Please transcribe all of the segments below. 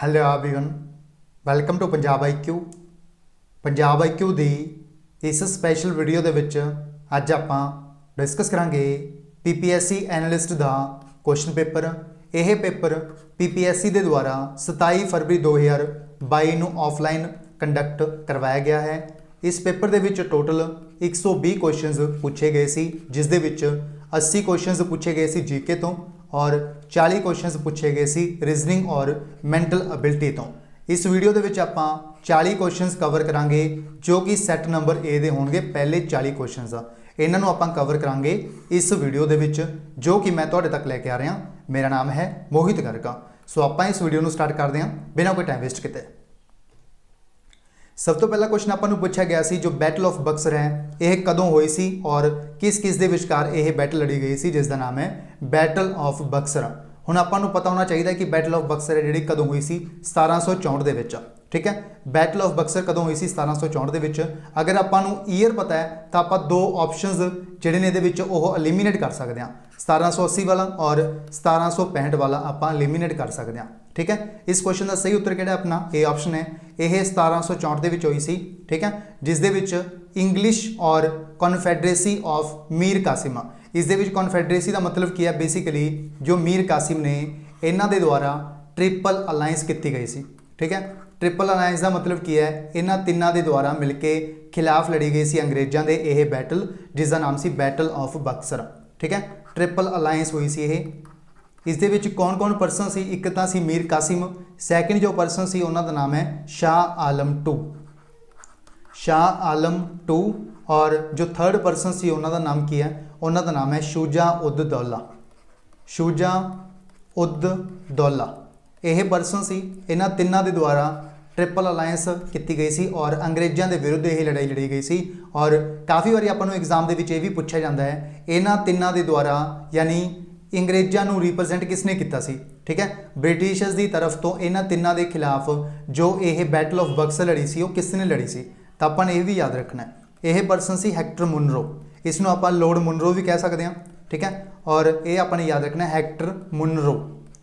Hello everyone, welcome to Punjab IQ। Punjab IQ दी इस special video दे विच अज आपां डिस्कस करांगे PPSC एनालिस्ट दा क्वेश्चन पेपर। यह पेपर PPSC दे द्वारा 27 फरवरी 2022 नूं ऑफलाइन कंडक्ट करवाया गया है। इस पेपर दे विच टोटल 120 क्वेश्चनस पूछे गए सी, जिस दे विच 80 क्वेश्चनस पूछे गए सी GK तो और 40 क्वेश्चनस पूछे गए सी रीजनिंग और मैंटल एबिलिटी तो। इस वीडियो दे विच आपां 40 क्वेश्चनस कवर करांगे जो कि सैट नंबर A दे होणगे। पहले 40 क्वेश्चनस इन्हां नूं आपां कवर करांगे इस वीडियो दे विच, जो कि मैं तुहाडे तक लैके आ रहा। मेरा नाम है मोहित गर्ग। सो आपां इस वीडियो नूं स्टार्ट करते हैं बिना कोई टाइम वेस्ट किए। सब तो पहला क्वेश्चन आपां नूं पूछा गया सी जो बैटल ऑफ बक्सर है यह कदों हुई सी और किस किस दे विचकार यह बैटल लड़ी गई सी, जिसका नाम है बैटल ऑफ बक्सर। हुण आपां नूं पता होना चाहिए कि बैटल ऑफ बक्सर है जिहड़ी कदों हुई सी 1764 दे विच। ठीक है, बैटल ऑफ बक्सर कदों हुई सी 1764 दे विच। अगर आपां नूं ईयर पता है तो आपां दो ऑप्शनस जिहड़े ने इहदे विच ओह एलिमीनेट कर सकते हैं, 1780 वाला और 1765 वाला आपां एलिमीनेट कर सकते हैं। ठीक है, इस क्वेश्चन का सही उत्तर किहड़ा अपना ए ऑप्शन है। यह 1764 दे विच होई सी। ठीक है, जिस दे विच इंग्लिश और कॉन्फेडरेसी ऑफ मीर कासिम, इस दे विच कॉन्फेडरेसी का मतलब की है बेसिकली जो मीर कासिम ने इन्हां दे द्वारा ट्रिपल अलायंस की गई सी। ठीक है, ट्रिपल अलायंस का मतलब की है इन्हां तिन्नां दे द्वारा मिलके खिलाफ लड़ी गई सी अंग्रेज़ों के यह बैटल, जिसका नाम सी बैटल ऑफ बक्सर। ठीक है, ट्रिपल अलायंस हुई सी यह। इस दे विच कौन कौन परसन सी? एक तां सी मीर कासिम, सैकेंड जो परसन सी उन्हां दा नाम है शाह आलम टू, शाह आलम टू। और जो थर्ड परसन सी उन्हां दा नाम की है? उन्हां दा नाम है शुजा उद दौला, शुजा उद दौला। यह परसन सी। इन्हां तिन्नां दे द्वारा ट्रिपल अलायंस की गई सी और अंग्रेज़ों के विरुद्ध यह लड़ाई लड़ी गई सी। और काफ़ी बारी आपां नूं एग्जाम दे विच यह भी पूछा जाता है इन्हां तिन्नां दे द्वारा यानी अंग्रेज़ों को रिप्रजेंट किसने किया सी? ठीक है, ब्रिटिशर्स की तरफ तो इन्हां तिन्नां दे खिलाफ जो यह बैटल ऑफ बक्सर लड़ी सी वो किसने लड़ी सी? तो आपां ने यह भी याद रखना है। यह परसन सी हेक्टर मुनरो, इसनों आपां लॉर्ड मुनरो भी कह सकते हैं। ठीक है, और ये आपां ने याद रखना है Hector Munro.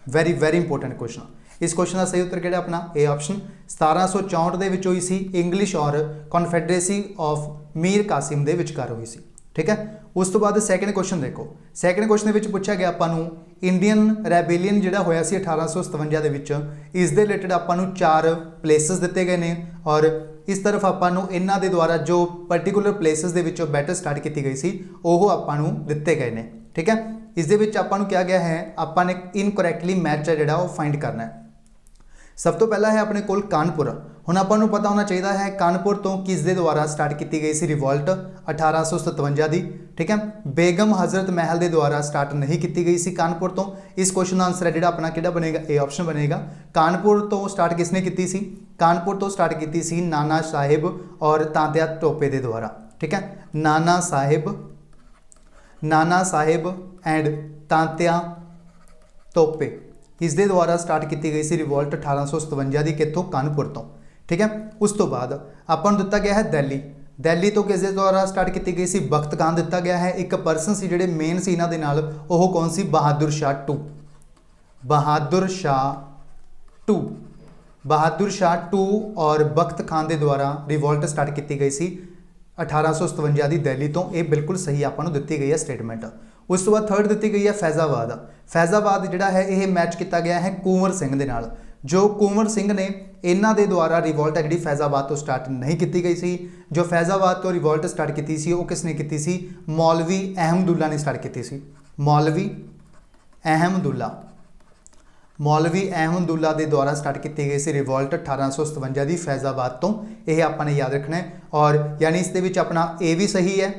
Very very important question. इस क्वेश्चन का सही उत्तर किहड़ा अपना ए ऑप्शन 1764 दे विच होई सी, इंग्लिश और कॉन्फेडरेसी ऑफ मीर कासिम दे विचकार हुई सी। ठीक है, उस तो बाद सैकेंड क्वेश्चन देखो। सैकेंड क्वेश्चन में पूछा गया आपां नूं इंडियन रैबेलियन जिहड़ा होया सी 1857 दे विच, इस दे रिलेटेड आपां नूं 4 प्लेसिस दिते गए ने और इस तरफ आपां नूं इन्हां दे द्वारा जो पर्टिकुलर प्लेसिस दे विचों बैटल स्टार्ट की गई सी ओह आपां नूं दिते गए ने। ठीक है, इस दे विच आपां नूं क्या गया है, आपां ने इनकरैक्टली मैच है जिहड़ा वो फाइंड करना है। सब तो पहला है अपने कोल कानपुर। हुण आपां नूं पता होना चाहिए है कानपुर तो किस दे द्वारा स्टार्ट की गई सी रिवॉल्ट 1857 दी। ठीक है, बेगम हजरत महल के द्वारा स्टार्ट नहीं की गई सी कानपुर तो। इस क्वेश्चन का आंसर है जिहड़ा अपना किहड़ा बनेगा? ए ऑप्शन बनेगा। कानपुर तो स्टार्ट किसने की सी? कानपुर तो स्टार्ट की सी नाना साहिब और तांत्या टोपे के द्वारा। ठीक है, नाना साहिब एंड तांत्या टोपे इस दे द्वारा स्टार्ट की गई सी रिवॉल्ट 1857 की कितों? कानपुर तो। ठीक है, उस तो बाद आपां नूं दिता गया है दिल्ली। दिल्ली तो किस दे द्वारा स्टार्ट की गई सी? बख्त खान दिता गया है। एक परसन सी जिहड़े मेन सी इन्हां दे नाल ओह कौन सी? Bahadur Shah two, Bahadur Shah two, Bahadur Shah two और बख्त खान के द्वारा रिवॉल्ट स्टार्ट की गई सी 1857 की दिल्ली तो। ये बिल्कुल सही आपां नूं दित्ती गई है स्टेटमेंट। उस तो बाद थर्ड दी गई है फैज़ाबाद। फैज़ाबाद जिहड़ा है यह मैच किया गया है कुंवर सिंह दे नाल। जो कुंवर सिंह ने इन्हां दे द्वारा रिवॉल्ट है जी फैज़ाबाद तो स्टार्ट नहीं की गई सी। जो फैज़ाबाद तो रिवॉल्ट स्टार्ट की सी वो किसने की सी? मौलवी अहमदुल्ला ने स्टार्ट की सी। मौलवी अहमदुल्ला, मौलवी अहमदुल्ला के द्वारा स्टार्ट की गई सी रिवॉल्ट 1857 की फैज़ाबाद तो। यह आपने याद रखना है। और यानी इस दे विच अपना ए भी सही है,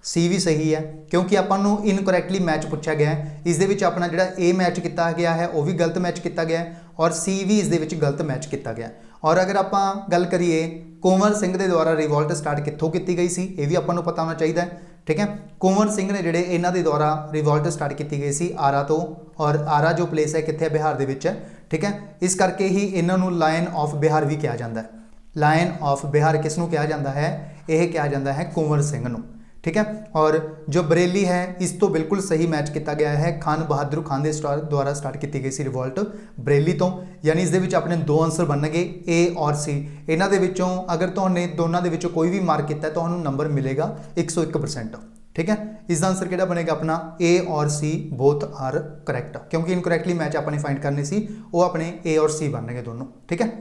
सी भी सही है, क्योंकि आपां नूं इनकरैक्टली मैच पूछा गया है। इस दे विच अपना जिहड़ा ए मैच किया गया है वह भी गलत मैच किया गया है और सी भी इस दे विच गलत मैच किया गया। और अगर आपां गल करिए कुंवर सिंह के द्वारा रिवॉल्ट स्टार्ट कित्थों की गई सी, ये भी आपां नूं पता होना चाहिए है। ठीक है, कुंवर सिंह ने जिहड़े इन्हां दे द्वारा रिवॉल्ट स्टार्ट की गई सी आरा तो, और आरा जो प्लेस है कित्थे? बिहार दे विच है। ठीक है, इस करके ही इन्हां नूं लायन ऑफ बिहार भी कहा जाता है। लायन ऑफ बिहार किस नूं कहा जाता है? यह कहा जाता है कुंवर सिंह नूं। ठीक है। और जो बरेली है इस तो बिल्कुल सही मैच किया गया है, खान बहादुर खान के द्वारा स्टार्ट की गई सी रिवोल्ट बरेली तो, यानी इस दे विच अपने दो आंसर बननगे ए और सी। इन्हां दे विचों अगर तुहाने दोनों के विचों कोई भी मार्क किया तो नंबर मिलेगा 101%, ठीक है। इसका आंसर किहड़ा बनेगा अपना ए और सी बोथ आर करैक्ट, क्योंकि इनकरैक्टली मैच अपने फाइंड करने सी वो अपने ए और सी बनने दोनों, ठीक है।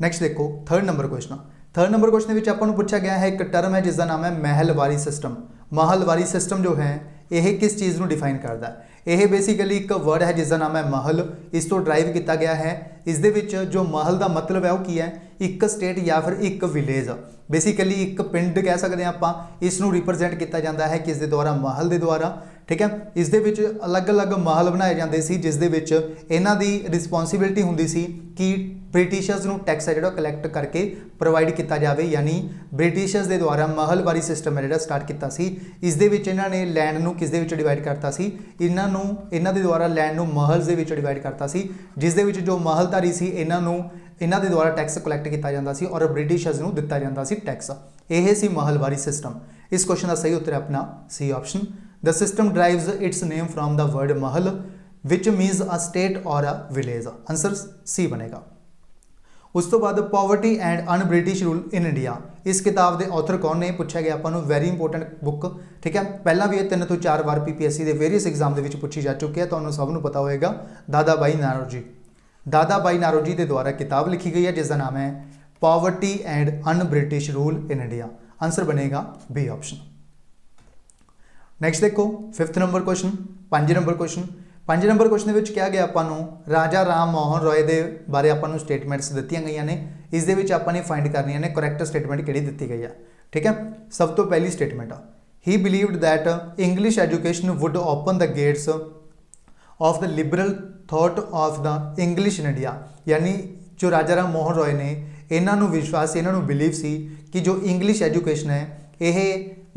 नैक्सट देखो third number question. Third number question में आपको पूछा गया है एक टर्म है जिसका नाम है महलवारी सिस्टम। महलवारी सिस्टम जो है यह किस चीज़ को डिफाइन करता है? यह बेसिकली एक वर्ड है जिसका नाम है महल, इस तो ड्राइव किया गया है। इस दे विच जो महल का मतलब है वो की है एक स्टेट या फिर एक विलेज, बेसिकली एक पिंड कह सकते हैं आप। इसनों रिप्रजेंट किया जाता है किस दे द्वारा? महल के द्वारा, ठीक है। इस दे विच अलग अलग महल बनाए जाते सी जिस दे विच इन्हां दी रिस्पोंसिबिलिटी हुंदी सी कि ब्रिटिशर्स नूं टैक्स है जो कलैक्ट करके प्रोवाइड किया जाए, यानी ब्रिटिशर्स के द्वारा महलवारी सिस्टम है जो स्टार्ट किया सी। इस दे विच इन्हां ने लैंड नूं किस दे विच डिवाइड करता सी? इन्हां दे द्वारा लैंड नूं महल्स दे विच डिवाइड करता सी, जिस दे विच जो महलधारी सी इन्हां दे द्वारा टैक्स कलैक्ट किया जाता सी और ब्रिटिशर्स नूं दिता जाता सी टैक्स। यह सी महलवारी सिस्टम। इस क्वेश्चन का सही उत्तर है अपना C option. The system drives its name from the word mahal which means a state और अ विलेज। आंसर सी बनेगा। उस तो बाद poverty and un British rule in India, इस किताब के ऑथर कौन ने? पूछा गया आपको, वैरी इंपोर्टेंट बुक, ठीक है। पहला भी ये 3 तो 4 बार PPSC के वेरीअस एग्जाम के पूछी जा चुकी है, तो सबनों पता होएगा। दादा भाई नारोजी, दादा भाई नारोजी के द्वारा किताब लिखी गई है जिसका नाम है poverty and un British rule in India. Answer बनेगा बी ऑप्शन। नैक्सट देखो 5th number question, 5 number question. 5 number question में क्या गया आपको राजा राम मोहन रॉय के बारे आपको स्टेटमेंट्स दी गई ने, इस आपने फाइंड करनी ने करैक्ट स्टेटमेंट कि दी गई है, ठीक है। सब तो पहली statement he believed that English education would open the gates of the liberal thought of the English in India, यानी जो राजा राम मोहन रॉय ने इन्हों विश्वास इन्हों बिलीव सी कि जो इंग्लिश एजुकेशन है यह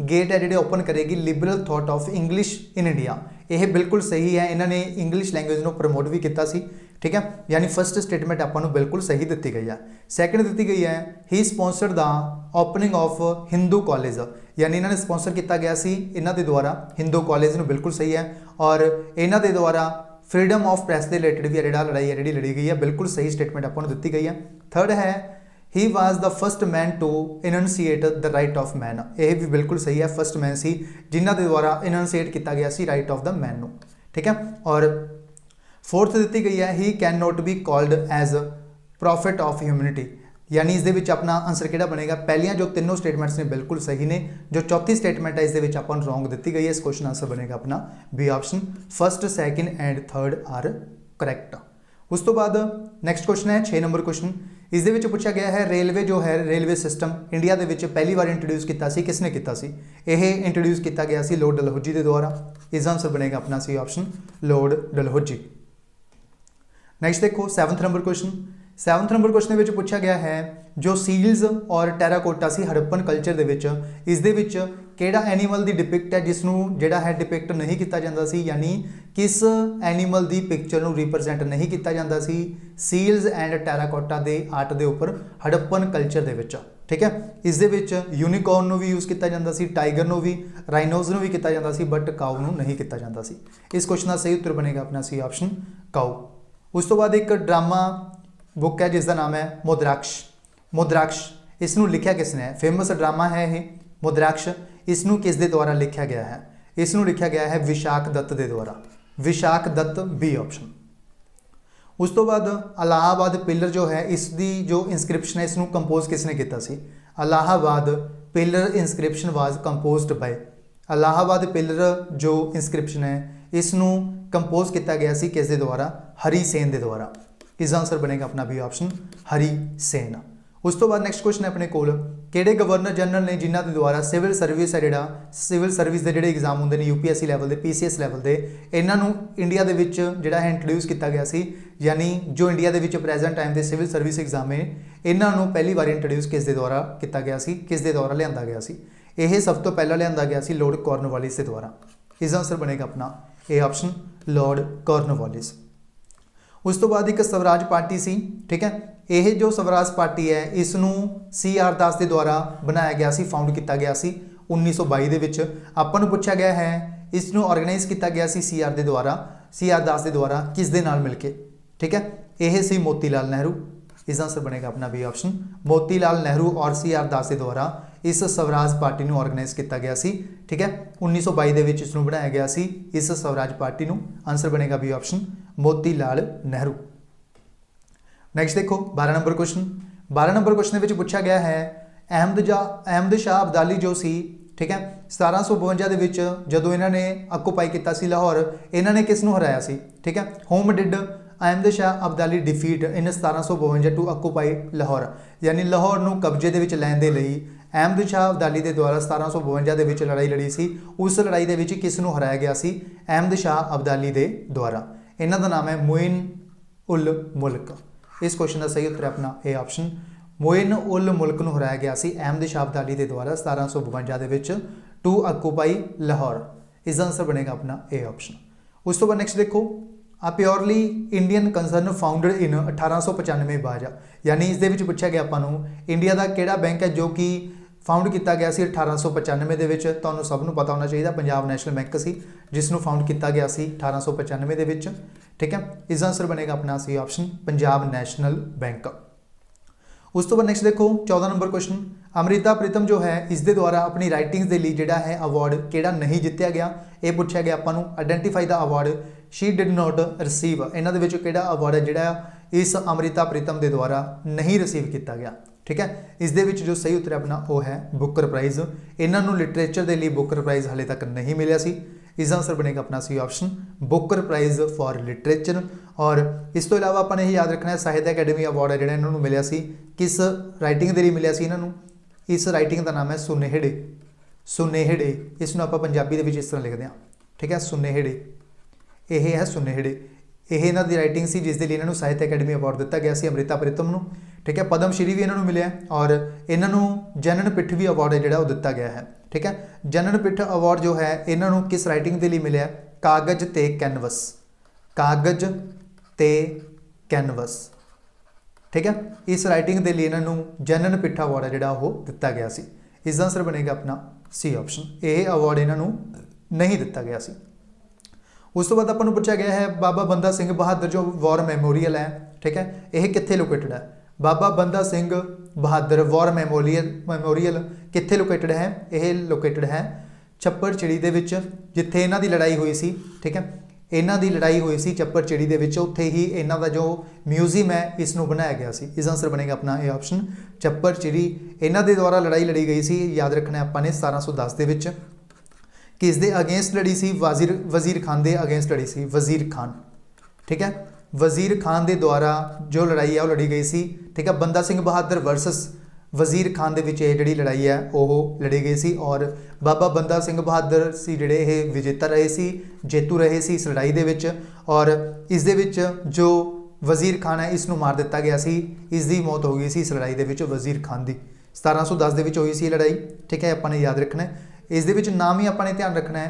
गेट है जो ओपन करेगी liberal thought of English in India. यह बिल्कुल सही है, इन्होंने इंग्लिश लैंग्वेज को प्रमोट भी किया सी, ठीक है। यानी फर्स्ट स्टेटमेंट आपको बिल्कुल सही दी गई है। सैकेंड दी गई है he sponsored the opening of Hindu college, यानी इन्होंने स्पॉन्सर किया गया सी इन्हों के द्वारा हिंदू कॉलेज में, बिल्कुल सही है। और इन्हों के द्वारा फ्रीडम ऑफ प्रैस के रिलेटेड भी लड़ाई है जी लड़ी गई है, बिल्कुल सही स्टेटमेंट आपको दी गई है। थर्ड है he was the first man to enunciate the right of man, यह भी बिल्कुल सही है, फर्स्ट मैन सी जिन्हों के द्वारा इनंसीएट किया गया सी राइट ऑफ द मैन, ठीक है। और फोर्थ दी गई है he can not be called as prophet of humanity, यानी इस अपना आंसर किहड़ा बनेगा? पहलियां जो तीनों स्टेटमेंट्स ने बिल्कुल सही ने, जो चौथी स्टेटमेंट है इस अपन रॉन्ग दी गई है। इस क्वेश्चन आंसर बनेगा अपना B option. First second and third are correct. उस तो बाद नैक्सट क्वेश्चन है 6 नंबर क्वेश्चन। इस पूछा गया है रेलवे जो है रेलवे सिस्टम इंडिया के पहली बार इंट्रोड्यूस किया सी, किसने किया सी? यह इंट्रोड्यूस किया गया सी लॉर्ड डलहौजी के द्वारा। इस आंसर बनेगा अपना C option Lord Dalhousie. Next देखो 7th number question. 7th number question में पूछा गया है जो सील्स और टैराकोटा सी हड़प्पन कल्चर के इस केड़ा एनीमल की डिपिक्ट है जिसनों जेड़ा है डिपिक्ट नहीं किया जाता सी, यानी किस एनीमल की पिक्चर को रिप्रजेंट नहीं किया जाता सी सील्स एंड टैराकोटा के आर्ट के उपर हड़प्पन कल्चर के, ठीक है। इस यूनीकॉर्न भी यूज़ किया जाता सी, टाइगर को भी, राइनोज भी किया जाता सी, बट काऊ को नहीं किया जाता सी। इस क्वेश्चन का सही उत्तर बनेगा अपना सी ऑप्शन काऊ। उस तो बाद एक ड्रामा बुक है जिसका नाम है मुद्राक्ष। मुद्राक्ष इसनों लिखा किसने है? फेमस ड्रामा है ये मुद्राक्ष। इसनों किस दे द्वारा लिखा गया है? इसनों लिखा गया है विशाख दत्त के द्वारा। Vishakh Dutt B option. उस तो बाद इलाहाबाद पिलर जो है इसकी जो इंस्क्रिप्शन है इसनों कंपोज किसने किया सी? Allahabad pillar inscription was composed by. Allahabad pillar जो इंस्क्रिप्शन है इसनों कंपोज किया गया सी किस दे द्वारा? हरी सेन के द्वारा। इसका आंसर बनेगा अपना बी ऑप्शन हरी सेन। उस तो बाद नैक्सट क्वेश्चन है अपने कोल किहड़े गवर्नर जनरल ने जिन्हों के द्वारा सिविल सर्विस है जिहड़ा सिविल सर्विस के जिहड़े एग्जाम होंगे UPSC लैवल के PCS लैवल के इन्हों इंडिया के जिहड़ा है इंट्रोड्यूस किया गया सी, यानी जो इंडिया के प्रेजेंट टाइम के सिविल सर्विस एग्जाम है इन्हों पहली बार इंट्रोड्यूस किस दे द्वारा किया गया सी, किस दे द्वारा लिया गया सी? यह सब तो पहला लिया गया सी लॉर्ड कॉर्नवालिस के द्वारा। इसका आंसर बनेगा अपना ए ऑप्शन लॉर्ड कॉर्नवालिस। उस तो बाद एक स्वराज पार्टी सी, ठीक है। यह जो स्वराज पार्टी है इसनों CR दास के द्वारा बनाया गया सी, फाउंड किया गया सी। 1922 ਦੇ ਵਿੱਚ। ਆਪਾਂ ਨੂੰ ਪੁੱਛਿਆ ਗਿਆ ਹੈ ਇਸ ਨੂੰ ਆਰਗੇਨਾਈਜ਼ ਕੀਤਾ ਗਿਆ ਸੀ CR ਦੇ ਦੁਆਰਾ, CR ਦਾਸ ਦੇ ਦੁਆਰਾ किस दे नाल मिल के, ठीक है। यह सी मोतीलाल नेहरू, इसका आंसर बनेगा अपना बी ऑप्शन। मोतीलाल नेहरू और CR दास के द्वारा इस स्वराज पार्टी को ऑर्गेनाइज किया गया सी, ठीक है। 1922 ਦੇ ਵਿੱਚ इसनूं बनाया गया सी इस स्वराज पार्टी को। आंसर बनेगा B option Motilal Nehru. Next देखो 12 नंबर क्वेश्चन। 12 नंबर क्वेश्चन के पूछा गया है अहमद शाह अब्दाली जो सी, ठीक है, 1752 ਦੇ ਵਿੱਚ ਜਦੋਂ ਇਹਨਾਂ ਨੇ ਆਕੂਪਾਈ ਕੀਤਾ ਸੀ ਲਾਹੌਰ, ਇਹਨਾਂ ਨੇ ਕਿਸ ਨੂੰ ਹਰਾਇਆ ਸੀ, ठीक है। Whom did Ahmad Shah Abdali defeat in 1752 to occupy Lahore, यानी ਲਾਹੌਰ ਨੂੰ ਕਬਜ਼ੇ ਦੇ ਵਿੱਚ ਲੈਣ ਦੇ ਲਈ अहमद शाह अब्दाली के द्वारा 1752 ਦੇ ਵਿੱਚ लड़ाई लड़ी सी। उस लड़ाई ਦੇ ਵਿੱਚ किस ਨੂੰ हराया गया सी, अहमद शाह अब्दाली के द्वारा। इन्हां दा नाम है मोइन उल मुल्क। इस क्वेश्चन का सही उत्तर है अपना ए ऑप्शन। मोइन उल मुल्क ਨੂੰ हराया गया सी अहमद शाह अब्दाली के द्वारा 1752 ਦੇ ਵਿੱਚ टू ਆਕੂਪਾਈ ਲਾਹੌਰ। इसका आंसर बनेगा अपना ए ऑप्शन। उस तो बाद नैक्सट देखो आ प्योरली इंडियन कंसर्न फाउंडड इन 1895 बाजा, यानी इस दे विच पूछा गया आपां नूं इंडिया का किहड़ा बैंक है जो कि फाउंड किया गया सी 1895 ਦੇ ਵਿੱਚ। ਤੁਹਾਨੂੰ ਸਭ ਨੂੰ ਪਤਾ ਹੋਣਾ ਚਾਹੀਦਾ पंजाब नैशनल बैंक सी जिस ਨੂੰ फाउंड किया गया सी 1895 ਦੇ ਵਿੱਚ, ठीक है। इसका आंसर बनेगा अपना C option Punjab national bank. उस तो बाद नैक्सट देखो 14 नंबर क्वेश्चन। अमृता प्रीतम जो है इसके द्वारा अपनी राइटिंग्स के लिए जोड़ा है अवार्ड किहड़ा नहीं जितया गया, ये पूछा गया आपां नूं। Identify the award she did not receive, इन्हां दे विचों किहड़ा अवार्ड है जिहड़ा इस अमृता प्रीतम के द्वारा नहीं रिसीव किया गया, ठीक है। इस दे विच जो सही उत्तर है अपना वो है बुकर प्राइज़। इन्हां नूं लिटरेचर के लिए बुकर प्राइज़ हाले तक नहीं मिलिया सी। इसका आंसर बनेगा अपना C option Booker prize for literature. और इस तो इलावा अपने ये याद रखना है साहित्य अकैडमी अवार्ड है जिहड़ा इन्हां नूं मिलिया सी, किस राइटिंग के लिए मिलिया सी इन्हां नूं। इस राइटिंग का नाम है सुनेहड़े। सुनेहड़े इसनूं आपां पंजाबी दे विच इस तरह लिखते हैं, ठीक है। सुनेहड़े यह है सुनेहड़े, यह इन्हां दी राइटिंग सी जिस दे लई इन्हां नूं साहित्य अकैडमी अवार्ड दिता गया सी अमृता प्रीतम नूं, ठीक है। पद्म श्री भी इन्हां नूं मिलिया और इन्हां नूं जनन पिठ भी अवार्ड है जिहड़ा वो दिता गया है, ठीक है। जनन पिठ अवार्ड जो है इन्हां नूं किस राइटिंग के लिए मिलिया, कागज ते कैनवस। कागज ते कैनवस, ठीक है। इस राइटिंग के लिए इन्हों जनन पिठ अवार्ड है जोड़ा वो दिता गया सी। इसका आंसर बनेगा अपना सी ऑप्शन। यह अवार्ड इन्हों नहीं दिता गया सी। उस तो बाद अपन पूछा गया है बाबा बंदा सिंह बहादुर जो वॉर मैमोरीयल है, ठीक है, यह कित्थे लोकेटेड है। बाबा बंदा सिंह बहादुर वॉर मैमोरीयल कित्थे लोकेटेड है, यह लोकेटेड है छप्पर चिड़ी दे विच जिथे इन्हां दी लड़ाई हुई सी, ठीक है। इन्हां दी लड़ाई हुई सी चप्पर चिड़ी दे विच, उत्थे ही इन्हां दा जो म्यूजियम है इसनूं बनाया गया सी। इसका आंसर बनेगा अपना ए ऑप्शन चप्पर चिड़ी। इन्हां दे द्वारा लड़ाई लड़ी गई सी, याद रखना है आपां ने 1710 दे विच। किस दे अगेंस्ट लड़ी सी, वजीर खान दे अगेंस्ट लड़ी सी, वजीर खान, ठीक है। वजीर खान के द्वारा जो लड़ाई है वो लड़ी गई सी, ठीक है। बंदा सिंह बहादुर वर्सस वजीर खान दे विच जिहड़ी लड़ाई है वो लड़ी गई सी और बाबा बंदा सिंह बहादुर सी जिहड़े ये विजेता रहे सी, जेतू रहे सी इस लड़ाई दे विच। और इस दे विच जो वजीर खान है इसनूं मार दिता गया सी, इसकी मौत हो गई सी इस लड़ाई दे विच वजीर खान की। 1710 दे विच होई सी लड़ाई, ठीक है। आपां ने याद रखना है, इस दे विच नाम ही आपां ने ध्यान रखना है,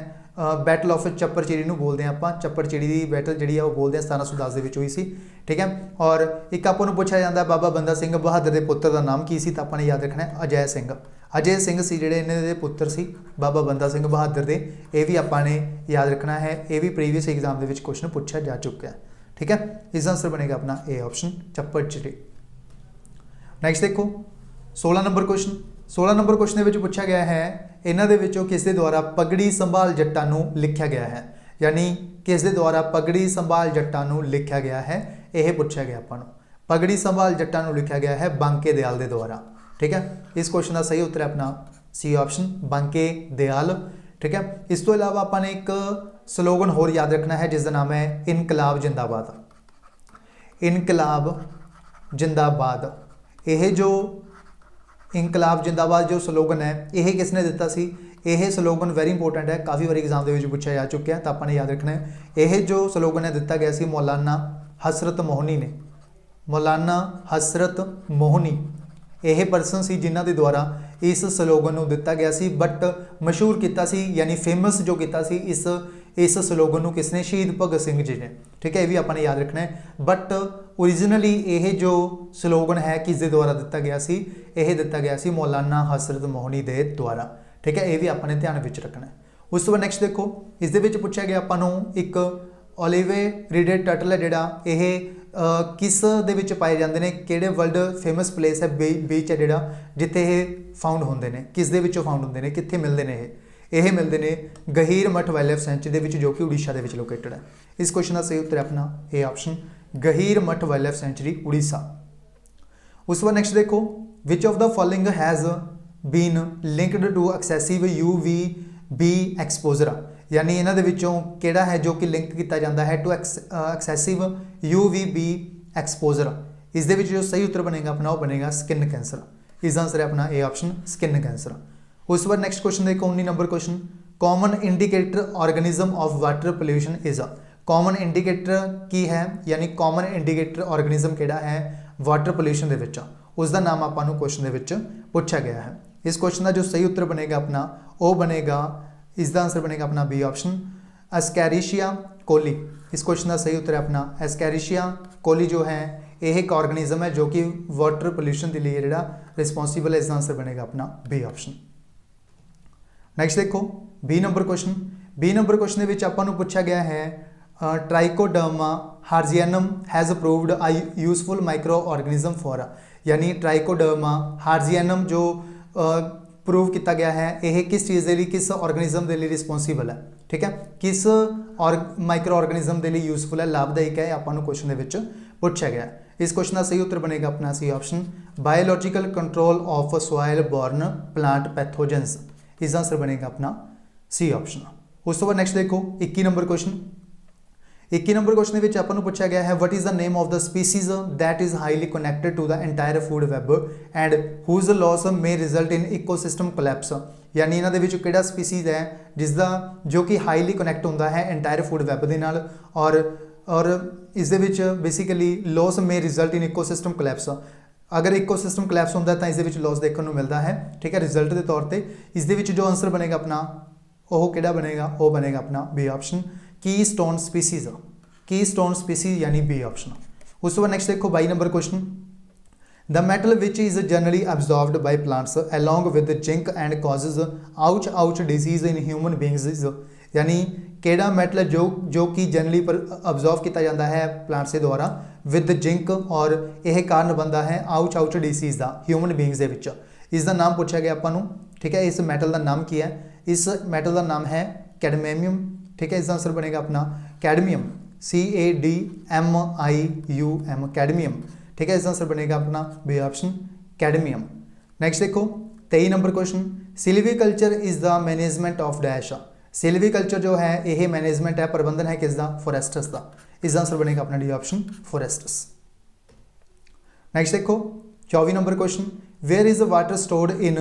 बैटल ऑफ चप्पर चिड़ी नूं बोलते हैं आपां। चप्पर चिड़ी की बैटल जिहड़ी है वो बोलते हैं 1710 दे विच हुई सी, ठीक है। और एक आपां नूं पूछा जाता बाबा बंदा सिंह बहादुर के पुत्र का नाम की सी, तो आपां ने याद रखना है अजय सिंह। अजय सिंह सी जिहड़े इन्हां दे पुत्र सी बाबा बंदा सिंह बहादुर दे, ये भी आपां ने याद रखना है, ये भी previous exam they which question पूछा जा चुका है, ठीक है। इसका आंसर बनेगा अपना ए ऑप्शन चप्पर चिड़ी। नैक्सट देखो 16 नंबर क्वेश्चन। 16 नंबर क्वेश्चन में पूछा गया है इन्हां दे विचों किस दे द्वारा पगड़ी संभाल जट्टां नूं लिखा गया है, यानी किस दे द्वारा पगड़ी संभाल जट्टां नूं लिखा गया है, यह पूछा गया आपां नूं। पगड़ी संभाल जट्टां नूं लिखा गया है बांके दयाल के द्वारा, ठीक है। इस क्वेश्चन का सही उत्तर है अपना सी ऑप्शन बांके दयाल, ठीक है। इस तो इलावा आपां ने एक स्लोगन होर याद रखना है जिसका नाम है इनकलाब जिंदाबाद। इनकलाब जिंदाबाद, यह जो इनकलाब जिंदाबाद जो स्लोगन है यह किसने दिता सी, यह स्लोगन वेरी इंपोर्टेंट है, काफ़ी बार एग्जाम के पूछा जा चुका है, तो आपने याद रखना है। यह जो स्लोगन है दिता गया सी मौलाना हसरत मोहनी ने। मौलाना हसरत मोहनी यह परसन सी जिन्हां दे द्वारा इस स्लोगन नूं दिता गया सी, बट मशहूर किया सी यानी फेमस जो किया सी इस स्लोगन नूं किसने, शहीद भगत सिंह जी ने, ठीक है। ये भी आपने याद रखना है। बट ओरिजिनली यह जो स्लोगन है किस दे द्वारा दिता गया सी, यह दिता गया सी मौलाना हसरत मोहनी दे द्वारा, ठीक है, ये भी आपने ध्यान में रखना है। उस तो बाद नैक्सट देखो इस दे विच पूछा गया आपां एक ओलिवे रिडेड टर्टल है जिहड़ा ये किस दे विच पाए जाते हैं, किहड़े वर्ल्ड फेमस प्लेस है बीच है जिहड़ा जिथे ये फाउंड होंदे ने, किस दे विचों फाउंड होंदे ने, कित्थे मिलदे ने ये मिलते हैं गहीर मठ वाइल्ड लाइफ सेंचुरी के जो कि उड़ीसा के लोकेटेड है। इस क्वेश्चन का सही उत्तर है अपना ए ऑप्शन गहीर मठ वाइल्ड लाइफ सेंचुरी उड़ीसा। उस बाद नैक्सट देखो which of the following has been linked to excessive UVB exposure, यानी इन्हां दे विचों किहड़ा है जो कि लिंक किया जाता है टू एक्सैसिव UVB एक्सपोजर। इस दे विच जो सही उत्तर बनेगा अपना वो बनेगा स्किन कैंसर। इसका आंसर है अपना ए ऑप्शन स्किन कैंसर। उस बाद नैक्सट क्वेश्चन देखो 19 number question common indicator organism of water pollution is a. Common indicator की है, यानी कॉमन इंडिकेटर ऑर्गेनिज्म किहड़ा है वाटर पोल्यूशन दे विच, उसका नाम आपां क्वेश्चन दे विच पूछा गया है। इस क्वेश्चन का जो सही उत्तर बनेगा अपना वो बनेगा, इसका आंसर बनेगा अपना बी ऑप्शन एस्कैरिशिया कोली। इस क्वेश्चन का सही उत्तर है अपना एस्कैरिशिया कोली जो है यह एक ऑर्गेनिज्म है जो कि वाटर पोल्यूशन के लिए जिहड़ा रिस्पोंसिबल है। इसका आंसर बनेगा अपना बी ऑप्शन। नैक्सट देखो B number question. B number question के आपां पूछा गया है Trichoderma harzianum has proved a useful micro organism for, यानी ट्राइकोडर्मा हार्जियनम जो प्रूव किया गया है यह किस चीज़ के लिए, किस ऑर्गेनिज्म के लिए रिस्पोंसिबल है, ठीक है, किस माइक्रो ऑर्गेनिज्म के लिए यूजफुल है, लाभदायक है, आपां क्वेश्चन के पूछा गया है। इस क्वेश्चन का सही उत्तर बनेगा अपना C option biological control of soil borne plant pathogens. इसका आंसर बनेगा अपना सी ऑप्शन। उस तो बाद नैक्सट देखो 21 नंबर क्वेश्चन। 21 नंबर क्वेश्चन में आपको पूछा गया है what is the name of the species that is highly connected to the entire food web and whose loss may result in ecosystem collapse, यानी इन्होंने किहड़ा स्पीसीज है जिसका जो कि हाईली कनैक्ट होंदा है एंटायर फूड वैब के नाल और इस basically loss may result in ecosystem collapse. अगर इकोसिस्टम कोलैप्स होंदा है तो इस लॉस देखने को मिलता है, ठीक है, रिजल्ट के तौर पर। इस जो आंसर बनेगा अपना वो किहड़ा बनेगा, वो बनेगा अपना बी ऑप्शन की स्टोन स्पीसीज। की स्टोन स्पीसीज यानी बी ऑप्शन। उस बाद नैक्सट देखो 22 number question the metal which is generally absorbed by plants along with zinc and causes ouch disease in human beings, यानी केड़ा मेटल जो कि जनरली पर अब्जॉर्व किया जाता है प्लांट्स के द्वारा विद जिंक और यह कारण बनता है आउच डिसीज का ह्यूमन बींग्स के। इसका नाम पूछा गया आपां, ठीक है, इस मेटल का नाम की है, इस मेटल का नाम है कैडमियम, ठीक है। इसका आंसर बनेगा अपना कैडमियम CADMIUM कैडमियम, ठीक है। इसका आंसर बनेगा अपना बी ऑप्शन कैडमियम। नैक्सट देखो 23 number question silviculture is the management of dash. Silviculture जो है यह मैनेजमेंट है, प्रबंधन है किसका, फॉरेस्टर्स का। इसका आंसर बनेगा अपना डी ऑप्शन फॉरेस्टर्स। नैक्सट देखो 24 number question where is water stored in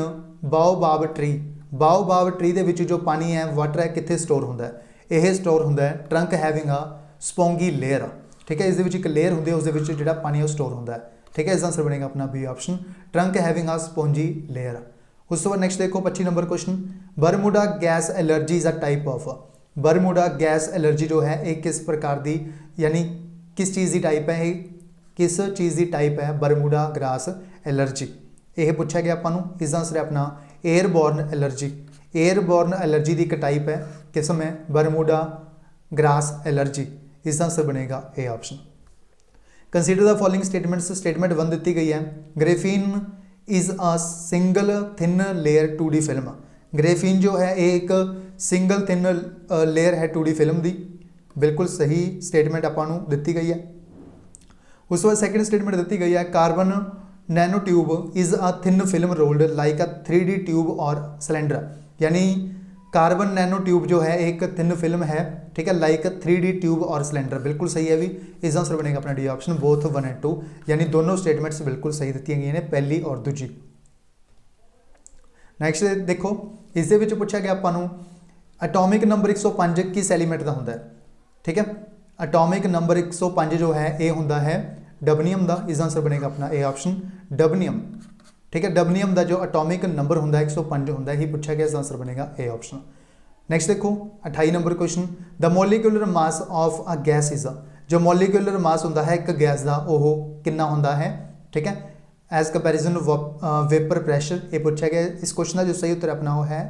baobab tree. Baobab tree के विच जो पानी है वाटर है कितने स्टोर होंदा है, यह स्टोर होंदा है ट्रंक हैविंग आ स्पोंगी लेयर, ठीक है। इस एक लेयर होंदी है उस जो पानी स्टोर होंदा है, ठीक है। इसका आंसर बनेगा अपना बी ऑप्शन ट्रंक हैविंग आ स्पोंजी लेयर। उस तो बाद नैक्सट देखो 25 number question Bermuda gas allergy is a type of. Bermuda gas allergy जो है एक किस प्रकार की, यानी किस चीज़ की टाइप है, किस चीज़ की टाइप है बरमूडा ग्रास एलर्जी, यह पूछा गया आपां। इसका आंसर है अपना एयरबॉर्न एलर्जी। एयरबॉर्न एलर्जी की एक टाइप है, किस्म है बरमूडा ग्रास एलर्जी। इसका आंसर बनेगा A option. Consider the following statements. Statement 1 दी गई है graphene is a single thin layer 2D film. Graphene जो है एक सिंगल थिन लेयर है 2D फिल्म की, बिल्कुल सही स्टेटमेंट आपां दी गई है। उस बाद सैकेंड स्टेटमेंट दी गई है carbon nano tube is a thin film rolled like a 3D tube और सिलेंडर, यानी कार्बन नैनो ट्यूब जो है एक थिन फिल्म है, ठीक है, लाइक 3D ट्यूब और सिलेंडर, बिल्कुल सही है भी। इसका आंसर बनेगा अपना डी ऑप्शन बोथ 1 एंड 2, यानी दोनों स्टेटमेंट्स बिल्कुल सही दी गई हैं, पहली और दूजी। नैक्सट देखो इस पूछा गया आपां एटॉमिक नंबर 105 किस एलीमेंट का होंदा है, ठीक है। एटॉमिक नंबर 105 जो है ये होंदा है डबनियम का। इसका आंसर बनेगा अपना ए ऑप्शन डबनियम, ठीक है। डबनियम का जो एटॉमिक नंबर होंदा 105 होंदा ही पूछा गया, इसका आंसर बनेगा ए ऑप्शन। नैक्सट देखो 28 number question the molecular mass of a gas is. जो मोलिकुलर मास होंदा है एक गैस का वो कितना होंदा है, ठीक है, एज कंपैरिजन वेपर प्रेशर, ये पूछा गया। इस क्वेश्चन का जो सही उत्तर अपना वो है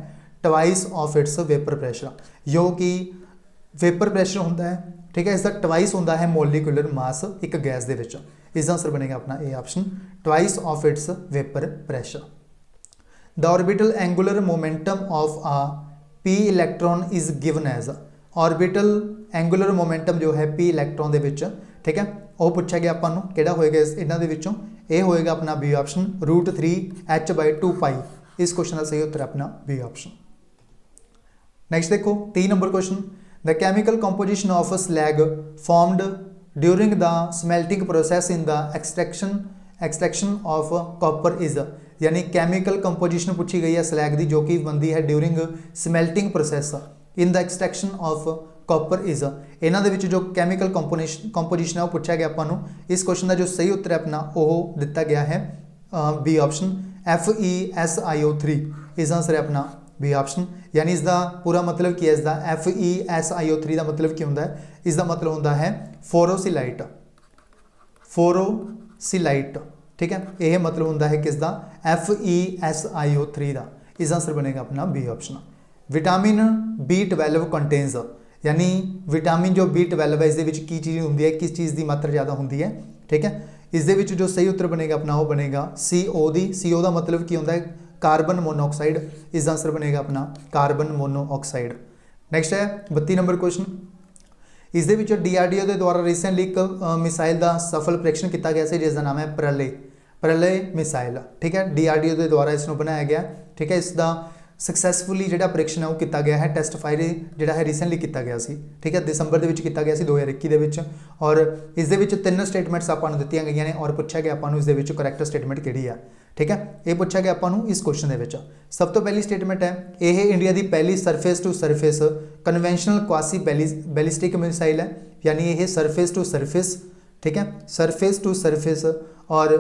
twice of its vapour pressure, जो कि वेपर प्रैशर होंदा है, ठीक है, इसका ट्वाइस होंदा है मोलिकुलर मास एक गैस दे विच। इसका आंसर बनेगा अपना A option, twice of its vapour pressure. The orbital angular momentum of a P electron is given as, orbital angular momentum जो है पी इलैक्ट्रॉन दे विच, ठीक है, वो पूछा गया आपां नूं किहड़ा होएगा इन्हां दे विचों, ये होएगा अपना बी ऑप्शन √3h/2π। इस क्वेश्चन का सही उत्तर अपना बी ऑप्शन। नेक्स्ट देखो 3 number question, the chemical composition of slag formed during the smelting process in the extraction of copper is, यानी केमिकल कंपोजिशन पूछी गई है स्लैग की जो कि बनती है during smelting process in the extraction of copper is, इन्हों के जो केमिकल कंपोजिशन है वो पूछा गया आपको। इस क्वेश्चन का जो सही उत्तर है अपना वो दिता गया है बी ऑप्शन FeSiO3। इसका आंसर है अपना बी ऑप्शन, यानी इसका पूरा मतलब की है, इसका FeSiO3 का मतलब की होंदा है, इसका मतलब होंदा है फोरोसिलाइट, फोरोसिलाइट, ठीक है, यह मतलब होंदा है किसका FeSiO3 का। इसका आंसर बनेगा अपना B option. Vitamin B12 contains, यानी विटामिन जो B12 है इस की चीज़ होंगी है, किस चीज़ की मात्रा ज़्यादा होंगी है, ठीक है, इस जो सही उत्तर बनेगा अपना वो बनेगा CO दी। CO का मतलब की होंदा है कार्बन मोनोऑक्साइड, इसका आंसर बनेगा अपना कार्बन मोनोऑक्साइड। नेक्स्ट है 32 नंबर क्वेश्चन, इस DRDO के द्वारा रिसेंटली एक मिसाइल का सफल परीक्षण किया गया है जिसका नाम है प्रलय मिसाइल, ठीक है, DRDO के द्वारा इसको बनाया गया, ठीक है, इसका सक्सैसफुली जो परीक्षण है वो किया गया है, टेस्ट फायर जोड़ा है रिसेंटली किया गया सी, ठीक है, दिसंबर के किया गया 2021 के, और इस 3 स्टेटमेंट्स आपको दी गई हैं और पूछा गया आपको इस करैक्ट स्टेटमेंट किहड़ी है, ठीक है, ये पूछा गया आपको इस क्वेश्चन के। सब तो पहली स्टेटमेंट है यह इंडिया की पहली surface to surface conventional quasi ballistic missile है, यानी यह सरफेस टू सरफेस, ठीक है, सरफेस टू सरफेस और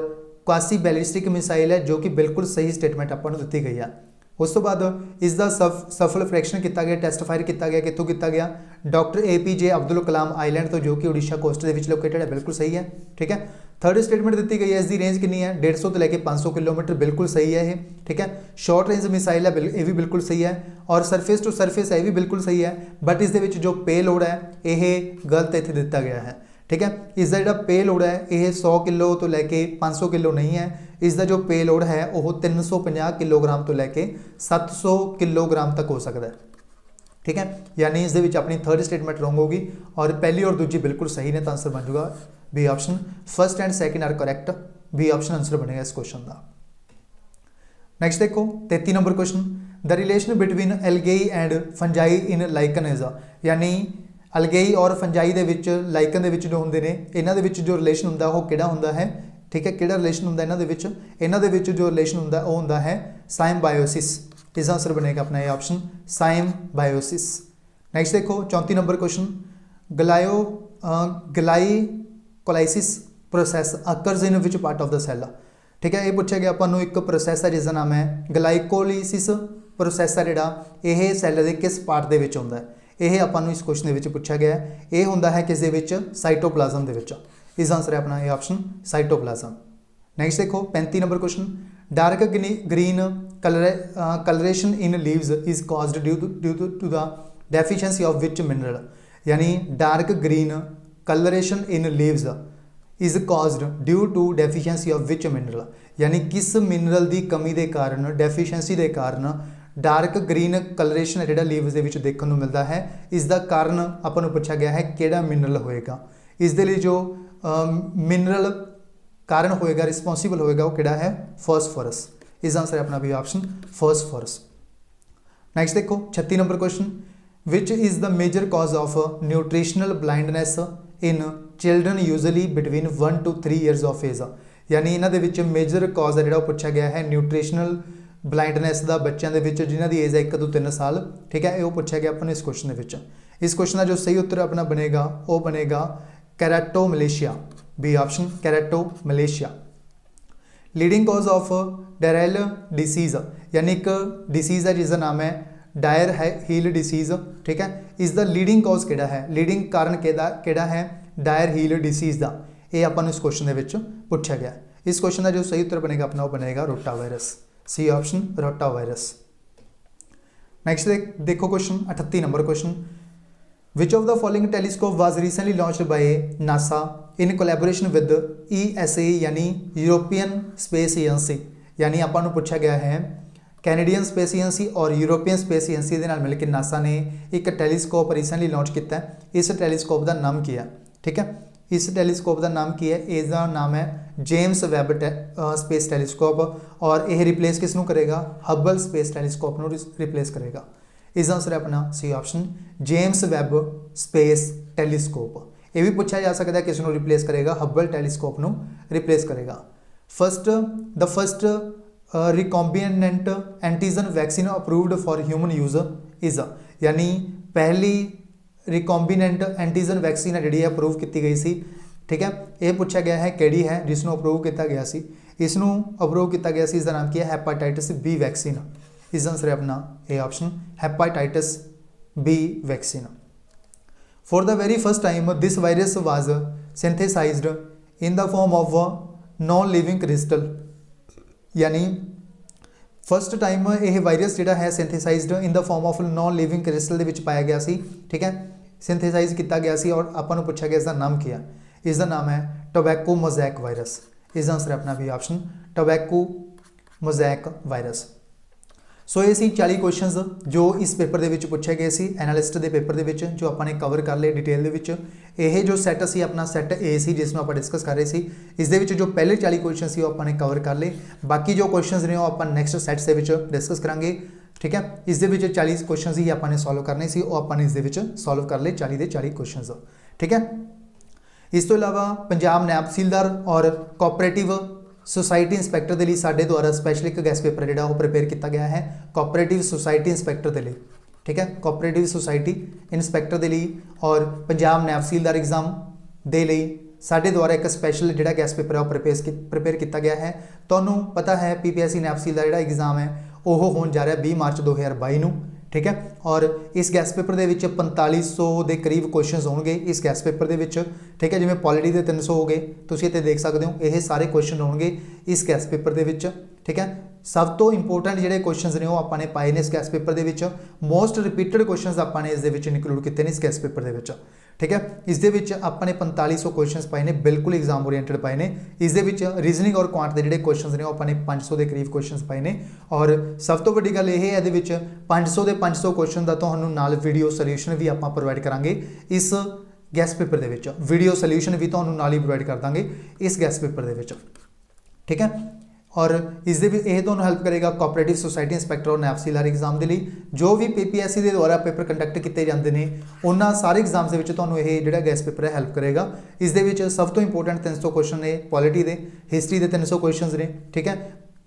क्वासी बैलिस्टिक मिसाइल है, जो कि बिल्कुल सही स्टेटमेंट आपको दी गई है। उस तो बाद इसका सफल परीक्षण किया गया, टेस्ट फायर किया गया, कितों किया गया, doctor APJ Abdul Kalam island तो, जो कि उड़ीसा कोस्ट के लोकेटेड है, बिल्कुल सही है, ठीक है। थर्ड स्टेटमेंट दी गई है, इसकी रेंज कितनी है 150 तो लेके 500 किलोमीटर, बिल्कुल सही है ये, ठीक है। शॉर्ट रेंज मिसाइल है, ये भी बिल्कुल सही है, और सरफेस टू सरफेस है, ये भी बिल्कुल सही है, बट इस जो पे लोड है यह गलत इतने दिता गया है, ठीक है। इसका जो पे लोड है यह 100 किलो तो लैके 500 किलो नहीं है, इसका जो पे लोड है वह 350 किलोग्राम तो लैके 700 किलोग्राम तक हो सकता है, ठीक है, यानी इस अपनी थर्ड स्टेटमेंट रॉन्ग होगी और पहली और दूसरी बिल्कुल सही ने, तो आंसर बन जाएगा B option. First and second are correct, B option answer बनेगा इस क्वेश्चन का। नेक्स्ट देखो 33 number question, the relation between algae and fungi in lichen is, यानी अलगेई और फंजाई के विच लाइकन के विच जो होंगे ने इन्हां दे विच जो रिलेशन होंदा वो किहड़ा होंदा है, ठीक है, किहड़ा रिलेशन होंदा इन्हां दे विच जो रिलेशन होंदा वो होंदा है साइम्बायोसिस। इसका आंसर बनेगा अपना ये ऑप्शन साइम्बायोसिस। नेक्स्ट देखो 34 number question, glycolysis process occurs in which part of the cell, ठीक है, ये पूछा गया आपको एक प्रोसैस है जिसका नाम है ग्लाइकोलाइसिस प्रोसैस है जिहड़ा यह सैल के किस पार्ट के विच होंदा है, यह आपको इस क्वेश्चन के पूछा गया है, यह होंदा है किस दे विच साइटोप्लाज्म के विच। इसका आंसर है अपना ये ऑप्शन साइटोप्लाज्म। नेक्स्ट देखो 35 number question, dark green coloration in leaves is caused due to the deficiency of which mineral, यानी dark green coloration in leaves is caused due to deficiency of which mineral, यानी किस mineral की कमी के कारण deficiency के कारण dark green colouration है लीव्स के देखने को मिलता है, इसका कारण आपको पूछा गया है किहड़ा मिनरल होएगा, इस जो मिनरल कारण होएगा रिस्पॉन्सिबल होएगा वो किहड़ा है फॉस्फोरस। इस आंसर है अपना भी ऑप्शन फॉस्फोरस। नेक्स्ट देखो 36 number question, which is the major cause of nutritional blindness in children usually between 1 to 3 years of age, यानी इन्होंने मेजर कॉज है जो पूछा गया है न्यूट्रिशनल ब्लाइंडनेस का बच्चों के जिन्हों की एज है 1 to 3 साल, ठीक है, वो पूछा गया अपने इस क्वेश्चन के। इस क्वेश्चन का जो सही उत्तर अपना बनेगा वो बनेगा keratomalacia, B option keratomalacia. Leading cause of diarrhoeal disease, यानी एक डिसीज़ है जिसका नाम है डायर हील डिसीज़, ठीक है, इसका लीडिंग कॉज किहड़ा है, लीडिंग कारण किहड़ा है डायर हील डिसीज़ का, ये अपन इस क्वेश्चन के पूछा गया। इस क्वेश्चन का जो सही उत्तर बनेगा अपना वो बनेगा rota virus, C option rota virus. Next देखो question 38 number question, which of the following telescope was recently launched by NASA in collaboration with ESA यानी यूरोपियन स्पेस एजेंसी। यानी आपां नूं पूछा गया है कैनेडियन स्पेस एजेंसी और यूरोपियन स्पेस एजेंसी दे नाल मिल के नासा ने एक टैलीस्कोप रिसेंटली लॉन्च किया है। इस टैलीस्कोप का नाम की है, ठीक है, इस टैलीस्कोप का नाम की है, इसका नाम है जेम्स वैब स्पेस टैलीस्कोप और यह रिप्लेस किस नूं करेगा, हबल स्पेस टैलीस्कोप नूं रिप्लेस करेगा। इसका आंसर है अपना C option James Webb space telescope. यह भी पूछा जा सकता है किस नूं रिप्लेस करेगा, हबल टैलीस्कोप नूं रिप्लेस करेगा। The first recombinant antigen vaccine approved for human use is, यानी पहली रिकॉम्बिनेंट एंटीजन वैक्सीन है जी अप्रूव की गई सी, ठीक है। यह पूछा गया है कि है जिसनों अप्रूव किया गया सी, इसनों अप्रूव किया गया सी, इसका नाम की है हैपाटाइटिस बी वैक्सीन। इसका आंसर है अपना A option hepatitis B vaccine. For the very first time this virus was synthesised in the form of non living crystal, यानी फर्स्ट टाइम यह वायरस जोड़ा है synthesised in the form of non living crystal के पाया गया सी, ठीक है, synthesise किया गया सी और आपको पूछा गया इसका नाम क्या है, इसका नाम है टोबैको मोज़ैक वायरस। इसका आंसर है अपना भी ऑप्शन टोबैको मोज़ैक वायरस। सो ये सी 40 क्वेश्चंस जो इस पेपर के पूछे गए सी एनालिस्ट के पेपर के जो आपने कवर कर लिए डिटेल के। यह जो सैट सी अपना सैट ए सी जिसमें आप डिस्कस कर रहे थे, इस जो पहले 40 क्वेश्चन से आपने कवर कर लिए, बाकी जो क्वेश्चन ने आप नैक्सट सैट्स के डिस्कस करांगे, ठीक है। इस 40 क्वेश्चन ही आपने सॉल्व करने से आपने इस सॉल्व कर लिए 40 के 40 क्वेश्चन, ठीक है। इस तो इलावा पंजाब नैब तहसीलदार और कोऑपरेटिव सोसाइटी इंस्पैक्टर के लिए साडे द्वारा स्पैशल एक गैस पेपर जोड़ा वो प्रिपेयर किया गया है कोऑपरेटिव सोसाइटी इंस्पैक्टर के लिए, ठीक है, कोऑपरेटिव सोसाइटी इंस्पैक्टर के लिए और पंजाब नैब तहसीलदार एग्जाम के लिए साडे द्वारा एक स्पैशल जोड़ा गैस पेपर है वो प्रिपेयर किया गया है। तो पता है PPSC नैब तहसीलदार जोड़ा एग्जाम है वो होने जा रहा है 20 मार्च 2022 को, ठीक है। और इस गैस पेपर के 4500 के करीब क्वेश्चन होंगे इस गैस पेपर के, ठीक है, जिमें पॉलिटी के 300 हो गए, तुम इतने देख सकते हो ये सारे क्वेश्चन होंगे इस गैस पेपर के, ठीक है। सब तो इंपोर्टेंट जोड़े क्वेश्चन ने वो आपने पाए ने इस गैस पेपर के, मोस्ट रिपीटेड क्वेश्चन आपने इस इनकलूड किए हैं इस गैस पेपर के, ठीक है। इस आपने 4500 क्वेश्चन पाए हैं बिल्कुल एग्जाम ओरिएंटेड पाए हैं। इस रीजनिंग और क्वांट के जोड़े क्वेश्चन ने आपने 500 के करीब क्वेश्चन पाए हैं और सब तो वड्डी गल ये है 500 के 500 क्वेश्चन का तो नाल वीडियो सोल्यूशन भी आप प्रोवाइड करांगे इस गैस पेपर के, वीडियो सोल्यूशन भी तो नाल ही प्रोवाइड कर देंगे इस गैस पेपर के, ठीक है। और इस ये तो हेल्प करेगा कोऑपरेटिव सोसाइटी इंस्पैक्टर और नैब तहसीलदार एग्जाम के लिए जो भी PPSC के द्वारा पेपर कंडक्ट किए जाते हैं उन्होंने सारे एग्जाम्स के जो गैस पेपर है हेल्प करेगा। इस सब तो इंपोर्टेंट 300 क्वेश्चन ने पॉलिटी के, हिस्टरी के 300 क्वेश्चन ने, ठीक है।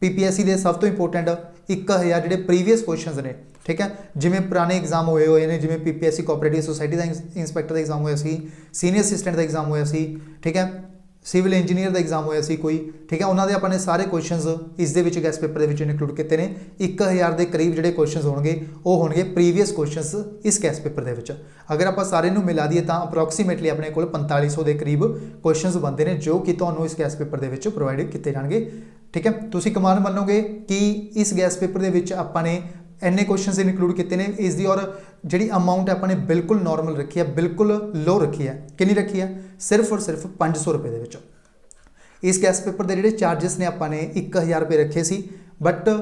PPSC के सब तो इंपोर्टेंट 1000 जो प्रीवियस क्वेश्चन ने, ठीक है, जिमें पुराने एग्जाम हुए हैं जिमें PPSC कोऑपरेटिव सोसाइटी का इंस्पैक्टर का एग्जाम होया सी, सीनियर असिस्टेंट का एग्जाम होया सी, ठीक है, सिविल इंजीनियर का एग्जाम होया सी कोई, ठीक है, उन्होंने अपने सारे क्वेश्चन इस गैस पेपर के इनकलूड किए हैं। 1000 के करीब जोड़े क्वेश्चन होंगे वो होंगे प्रीवियस क्वेश्चन इस गैस पेपर के। अगर आप सारे मिला दिए तो अप्रोक्सीमेटली अपने को 4500 के करीब क्वेश्चन बनते हैं जो कि तो इस गैस पेपर के प्रोवाइड किए जाएंगे, ठीक है। तुम कमाल मनोगे कि इस गैस पेपर के अपने इन्ने क्वेश्चन इनकलूड किए हैं इसकी और जी अमाउंट अपने बिल्कुल नॉर्मल रखी है, बिल्कुल लो रखी है, कि रखी है सिर्फ और सिर्फ 500 रुपये के। इस गैस पेपर के जोड़े चार्जिस ने अपने 1000 रुपये रखे सी, बट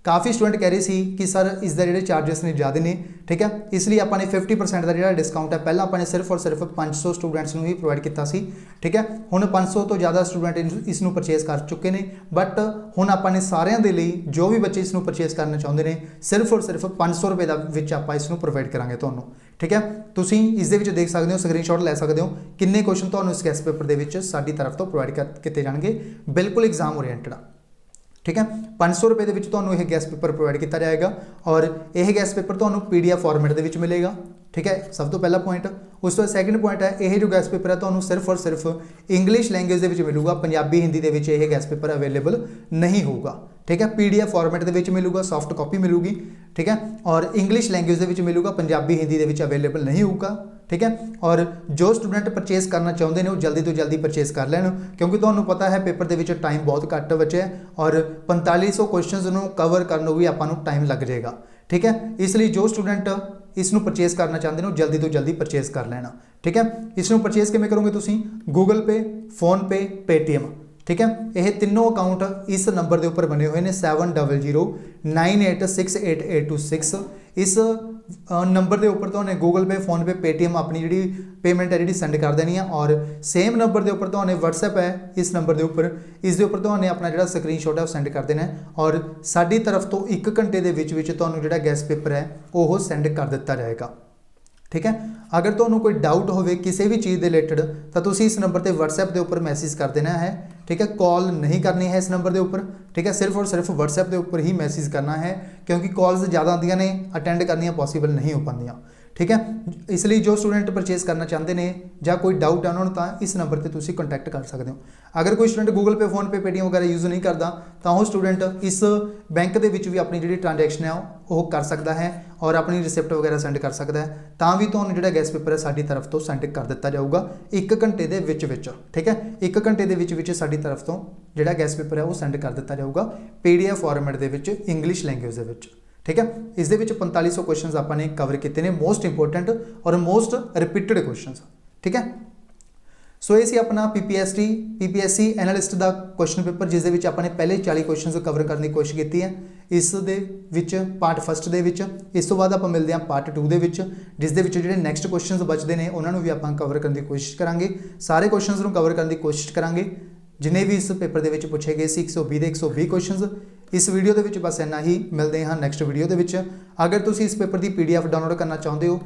काफ़ी स्टूडेंट कह रहे थे कि सर इसका जोड़े चार्जिस ने ज़्यादा ने, ठीक है, इसलिए आपने 50% का जो डिस्काउंट है पहला आपने सिर्फ और सिर्फ 500 स्टूडेंट्स ही प्रोवाइड किया सी, ठीक है। हुण 500 तो ज़्यादा स्टूडेंट इसनों परचेज कर चुके हैं, बट हुण आपने सारिਆਂ ਦੇ ਲਈ जो भी बच्चे इसनों परचेज करना चाहते हैं सिर्फ और सिर्फ 500 रुपये का आप इसनों प्रोवाइड करांगे तुहानूं, ठीक है। तुसीं इस देख सकते हो, स्क्रीनशॉट लै सकते हो किन्ने क्वेश्चन तुहानूं इस गैस पेपर के साडी तरफ तो प्रोवाइड किए जाएंगे बिल्कुल एग्जाम ओरिएंटेड, ठीक है। 500 रुपये के तुहानूं यह गैस पेपर प्रोवाइड किया जाएगा और यह गैस पेपर तुहानूं PDF फॉर्मेट के मिलेगा, ठीक है, सब तो पहला पॉइंट। उस तो सैकेंड पॉइंट है यह जो गैस पेपर है तुहानूं सिर्फ और सिर्फ इंग्लिश लैंग्वेज के मिलूगा, पंजाबी हिंदी के यह गैस पेपर अवेलेबल नहीं होगा, ठीक है। PDF फॉर्मेट के मिलूगा, सॉफ्ट कॉपी मिलूगी, ठीक है, और इंग्लिश लैंग्वेज के मिलूगा, पंजाबी हिंदी के अवेलेबल नहीं होगा, ठीक है। और जो स्टूडेंट परचेज करना चाहते हैं वो जल्दी तो जल्दी परचेज कर लैन क्योंकि तुहानूं पता है पेपर के टाइम बहुत घट बचे और 4500 क्वेश्चन कवर करने भी आपां नूं टाइम लग जाएगा, ठीक है। इसलिए जो स्टूडेंट इसनों परचेज करना चाहते हो जल्दी तो जल्दी परचेज कर लेना, ठीक है। इसनों परचेज किवें करोगे तुसीं? गूगल पे, फोन पे, पेटीएम, ठीक है। यह तीनों अकाउंट इस नंबर के उपर बने हुए हैं 7009868826। इस नंबर के उपर तो गूगल पे, फोन पे, पेटीएम अपनी जी पेमेंट है जी सेंड कर देनी है। और सेम नंबर के उपर तो वट्सएप है इस नंबर के उपर, इस दे उपर तो अपना जो स्क्रीनशॉट है सेंड कर देना है और साडी तरफ तो 1 घंटे के जो गैस पेपर है वो सेंड कर दिता जाएगा, ठीक है। अगर तो कोई डाउट हो किसी भी चीज़ के रिलेटेड तो तुसी इस नंबर पर वट्सएप के उपर मैसेज कर देना है, ठीक है। कॉल नहीं करनी है इस नंबर के उपर, ठीक है। सिर्फ और सिर्फ वट्सएप के उपर ही मैसेज करना है क्योंकि कॉल्स ज़्यादा आदियाँ ने, अटेंड करनियाँ पॉसीबल नहीं हो पादियाँ, ठीक है। इसलिए जो स्टूडेंट परचेज करना चाहते हैं या कोई डाउट है उन्होंने तो इस नंबर पर तुसी कंटैक्ट कर सकते हो। अगर कोई स्टूडेंट गूगल पे, फोन पे, पेटीएम वगैरह यूज़ नहीं करता तो वो स्टूडेंट इस बैंक के भी अपनी जी ट्रांजैक्शन है वो कर सकता है और अपनी रिसिप्ट वगैरह सेंड कर सकता है, तो भी तो जो गैस पेपर है साडी तरफ तो सेंड कर दिता जाऊगा 1 घंटे के विच, ठीक है। 1 घंटे के विच साडी तरफ तो जो गैस पेपर है वो सेंड कर दिता जाऊगा PDF फॉर्मेट के विच, इंग्लिश लैंग्वेज के विच, ठीक है। इस 4500 क्वेश्चन आपने कवर किए हैं, मोस्ट इंपोर्टेंट और मोस्ट रिपीटेड क्वेश्चन, ठीक है। सो ये अपना PPSC एनालिस्ट का क्वेश्चन पेपर जिस आपने पहले 40 क्वेश्चन कवर करने की कोशिश की है इस पार्ट फस्ट के। इस तो बाद आप मिलते हैं पार्ट 2 के जिस जो नैक्सट क्वेश्चन बचते हैं उन्होंने भी आप कवर करने की कोशिश करांगे, सारे क्वेश्चन को कवर करने की कोशिश करांगे जिन्हें भी इस पेपर के पूछे गए 120 के 120 क्वेश्चन। इस वीडियो के बस इन्ना ही, मिलते हैं नैक्सट वीडियो के। अगर तुम इस पेपर की PDF डाउनलोड करना चाहते हो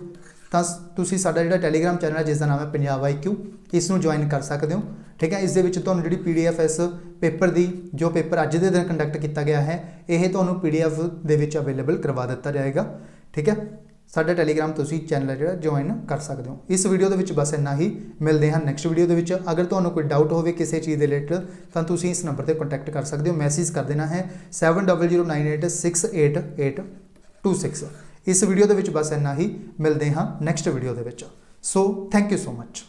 तो तुसी साडा जिहड़ा टैलीग्राम चैनल है जिसका नाम है पंजाब IQ, इसनूं ज्वाइन कर सकते हो, ठीक है। इस दे विच तुहानूं जिहड़ी PDF इस पेपर की जो पेपर अज के दिन कंडक्ट किया गया है यह तुहानूं PDF दे विच अवेलेबल करवा दिता जाएगा, ठीक है। साडा टैलीग्राम तुसी चैनल है जिहड़ा ज्वाइन कर सकते हो। इस वीडियो के बस इन्ना ही, मिलते हैं नैक्सट वीडियो के। अगर तुहानूं कोई डाउट हो किसी चीज़ के रिलेटेड तो तुसी इस नंबर पर कंटैक्ट कर सकते हो, मैसेज कर देना है 7009868826। इस वीडियो के बस इन्ना ही, मिलते हैं नैक्सट वीडियो के। So thank you so much.